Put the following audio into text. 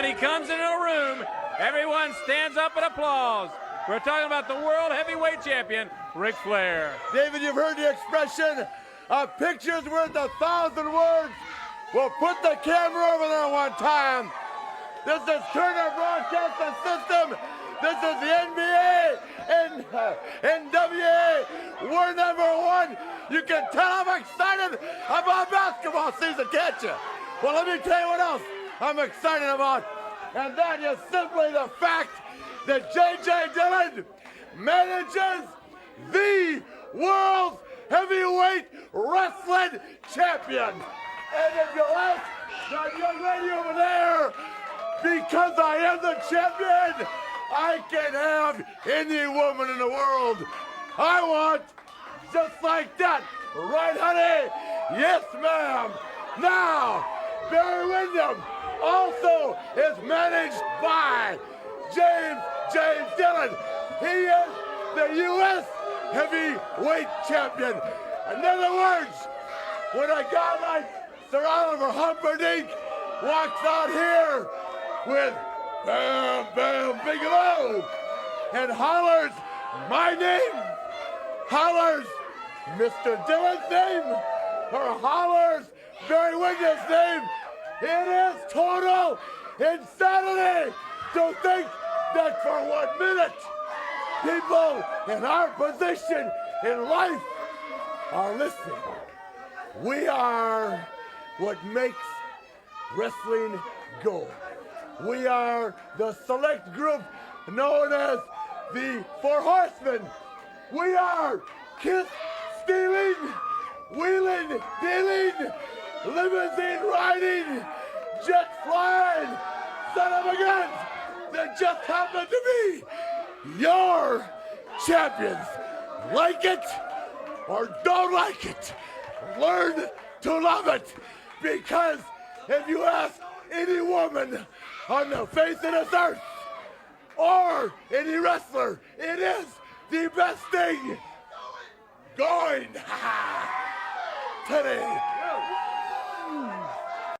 he comes into a room, everyone stands up and applauds. We're talking about the world heavyweight champion, Ric Flair. David, you've heard the expression, a picture's worth 1,000 words. We'll put the camera over there one time. This is Turner Broadcasting System. This is the NBA and NWA. We're #1. You can tell I'm excited about basketball season, can't you? Well, let me tell you what else I'm excited about. And that is simply the fact that J.J. Dillon manages the world's heavyweight wrestling champion. And if you ask that young lady over there, because I am the champion, I can have any woman in the world I want, just like that. Right, honey? Yes, ma'am. Now, Barry Windham also is managed by James Dillon. He is the U.S. heavyweight champion. In other words, when a guy like Sir Oliver Humperdinck walks out here with Bam Bam Bigelow and hollers my name, hollers Mr. Dillon's name, or hollers Barry Windham's name, it is total insanity to think that for 1 minute people in our position in life are listening. We are what makes wrestling go. We are the select group known as the Four Horsemen. We are kiss stealing, wheeling, dealing, limousine riding, jet flying, son of a gun that just happen to be your champions. Like it or don't like it, learn to love it, because if you ask any woman on the face of this earth or any wrestler, it is the best thing going today.